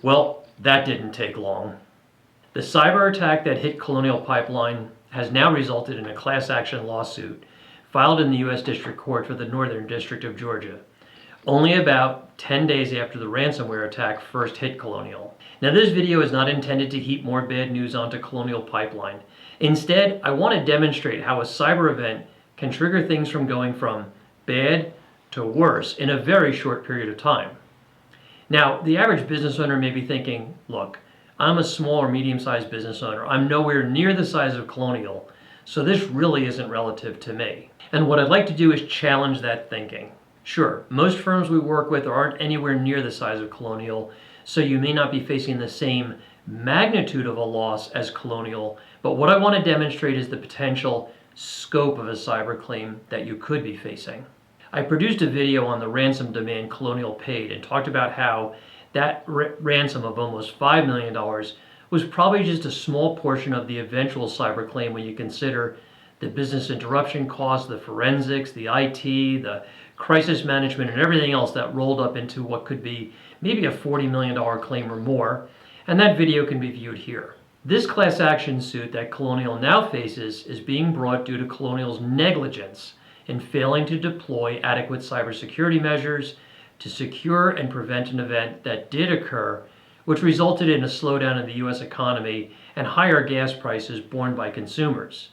Well, that didn't take long. The cyber attack that hit Colonial Pipeline has now resulted in a class action lawsuit filed in the U.S. District Court for the Northern District of Georgia, only about 10 days after the ransomware attack first hit Colonial. Now, this video is not intended to heap more bad news onto Colonial Pipeline. Instead, I want to demonstrate how a cyber event can trigger things from going from bad to worse in a very short period of time. Now, the average business owner may be thinking, look, I'm a small or medium-sized business owner. I'm nowhere near the size of Colonial, so this really isn't relative to me. And what I'd like to do is challenge that thinking. Sure, most firms we work with aren't anywhere near the size of Colonial, so you may not be facing the same magnitude of a loss as Colonial, but what I want to demonstrate is the potential scope of a cyber claim that you could be facing. I produced a video on the ransom demand Colonial paid and talked about how that ransom of almost $5 million was probably just a small portion of the eventual cyber claim when you consider the business interruption costs, the forensics, the IT, the crisis management, and everything else that rolled up into what could be maybe a $40 million claim or more, and that video can be viewed here. This class action suit that Colonial now faces is being brought due to Colonial's negligence in failing to deploy adequate cybersecurity measures to secure and prevent an event that did occur, which resulted in a slowdown in the U.S. economy and higher gas prices borne by consumers.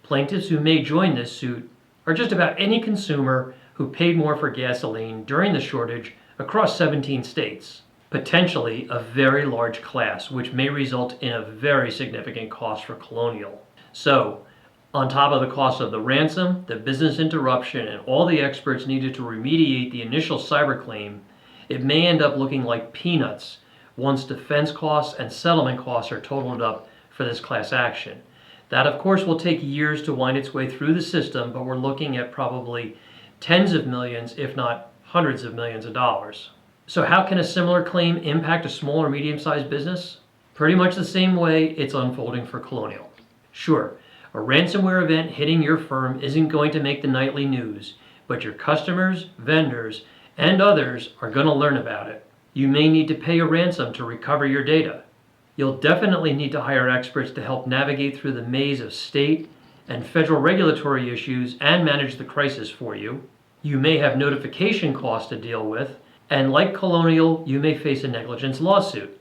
Plaintiffs who may join this suit are just about any consumer who paid more for gasoline during the shortage across 17 states. Potentially a very large class, which may result in a very significant cost for Colonial. So, on top of the cost of the ransom, the business interruption, and all the experts needed to remediate the initial cyber claim, it may end up looking like peanuts once defense costs and settlement costs are totaled up for this class action. That, of course, will take years to wind its way through the system, but we're looking at probably tens of millions, if not hundreds of millions of dollars. So how can a similar claim impact a small or medium-sized business? Pretty much the same way it's unfolding for Colonial. Sure, a ransomware event hitting your firm isn't going to make the nightly news, but your customers, vendors, and others are going to learn about it. You may need to pay a ransom to recover your data. You'll definitely need to hire experts to help navigate through the maze of state and federal regulatory issues and manage the crisis for you. You may have notification costs to deal with, and like Colonial, you may face a negligence lawsuit.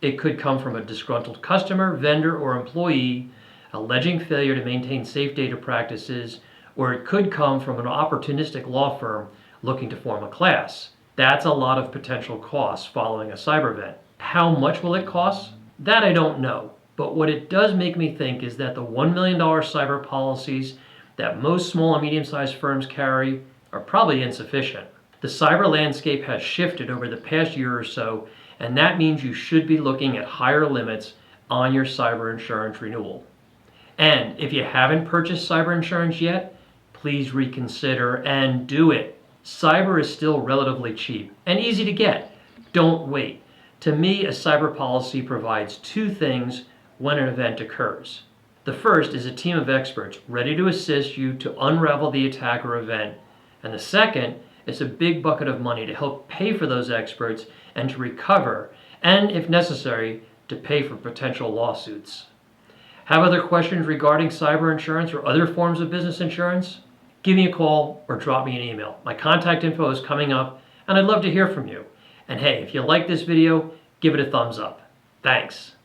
It could come from a disgruntled customer, vendor, or employee alleging failure to maintain safe data practices, or it could come from an opportunistic law firm looking to form a class. That's a lot of potential costs following a cyber event. How much will it cost? That I don't know, but what it does make me think is that the $1 million cyber policies that most small and medium-sized firms carry are probably insufficient. The cyber landscape has shifted over the past year or so, and that means you should be looking at higher limits on your cyber insurance renewal. And if you haven't purchased cyber insurance yet, please reconsider and do it. Cyber is still relatively cheap and easy to get. Don't wait. To me, a cyber policy provides two things when an event occurs. The first is a team of experts ready to assist you to unravel the attack or event. And the second is a big bucket of money to help pay for those experts and to recover, and if necessary, to pay for potential lawsuits. Have other questions regarding cyber insurance or other forms of business insurance? Give me a call or drop me an email. My contact info is coming up, and I'd love to hear from you. And hey, if you like this video, give it a thumbs up. Thanks.